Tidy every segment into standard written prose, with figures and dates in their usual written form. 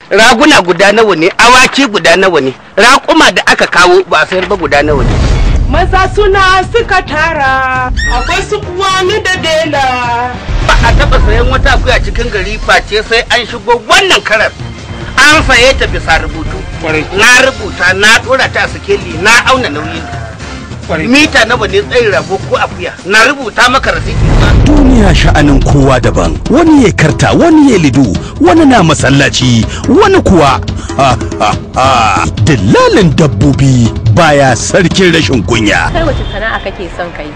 raguna guda nawa ne, awaki guda nawa ne, raƙuma da aka kawo ba a sayar ba guda nawa ne. Maza suna suka tara, akwai su wani da dela. Ba a taɓa sayan wata akuya cikin gari face sai an shigo wannan karar. An saye ta bisa rubutu. Na rubuta, na ɗora ta sikeli, na auna nauyin. Mita nawa ne tsayin rago ko akuya, na rubuta maka rasiti. Duniya sha'anin kowa daban, wani ya karta, wani ya lido, wani na masallaci, wani kuwa dillalin dabbobi baya sarkin rashin kunya. Kai wace sana'a kake son kai?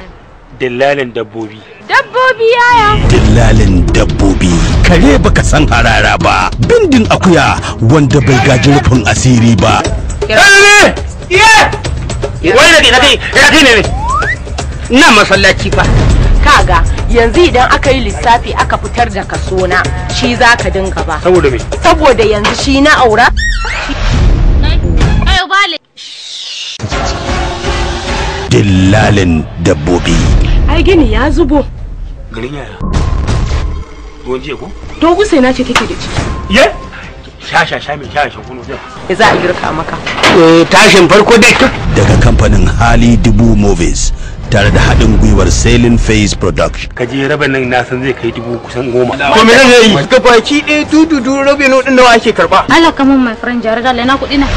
Dillalin dabbobi. Dabbobi yaya? Dillalin dabbobi. Kare baka san harara ba, bindin akuya wanda bai gaji rufin asiri ba. Wai da kai ne. Ina masallaci fa. Kaga yanzu idan aka yi lissafi aka fitar da kaso na shi za ka dinga ba. Saboda me? Saboda yanzu shi na aura. Ayo bale. Dillalin dabbobi. Ai gini ya zubo. Garin yaya? Ruwan jiya ko? Dogu sai na ce take da ciki. Ye? Sha mai sha kunu da. Za a girka maka. Tashin farko dai. Daga kamfanin Hali Dubu Movies tare da haɗin gwiwar Sailing Phase Production. Ka je raba nan na san zai kai dubu kusan 10. To me zai yi? Ga baki ɗaya dudu rabe no din nawa ake karba. Allah kaman my friend jare da na kuɗi na.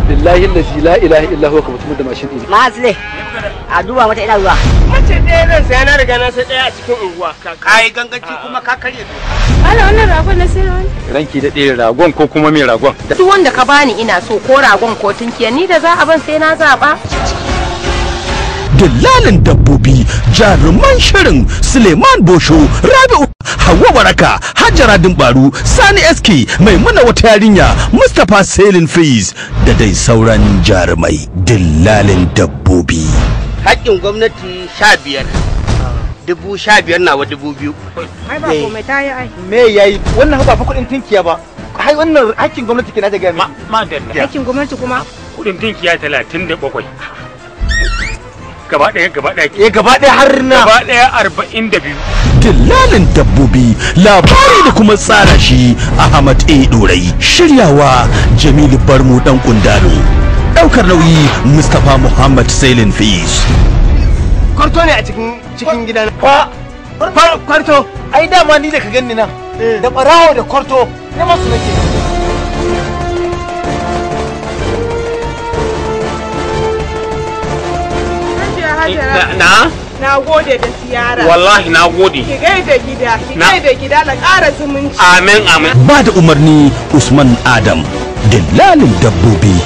Billahi allazi la ilaha illa huwa ka mutum da mashin din. Ma'azle. A duba mata ina zuwa. Mace ɗaya nan sai na riga na sai ɗaya a cikin unguwa. Kai ganganci kuma ka karye su. Ala wannan ragon na sai wani. Ranki da ɗaya ragon ko kuma mai ragon. Duk wanda ka bani ina so ko ragon ko tunkiya ni da za a ban sai na zaba. Dillalin dabbobi, jaruman shirin Suleiman Bosho, Rabi'u, Hawwa Baraka, Hajara Dimbaru, Sani SK, Maimuna wata yarinya, Mustapha Sailing Phase da dai sauran jarumai. Dillalin dabbobi. Haƙƙin gwamnati 15. 15,000 nawa 2,000. Ai ba komai ta yi ai. Me yayi? Wannan ba fa kudin tinkiya ba. Hai wannan hakkin gwamnati kina da gami. Ma dalla. Aikin gwamnati kuma. Kudin tinkiya 37. Gaba ɗaya. Gaba ɗaya har na. Gaba ɗaya 42. Dillalin dabbobi, labari da kuma tsara shi Ahmad A. Dorai. Shiryawa Jamilu Barmu dan Kundalo. Daukar nauyi Mustapha Muhammad Sailing Phase. Kwarto ne a cikin gidan. Kwarto. Ai dama ni da ka ganni nan. Da barawo da kwarto na masu nake. Na gode da ziyara. Wallahi na gode. Ki gaida gida na ƙara zumunci. Amin. Ba da umarni Usman Adam. Dillalin dabbobi.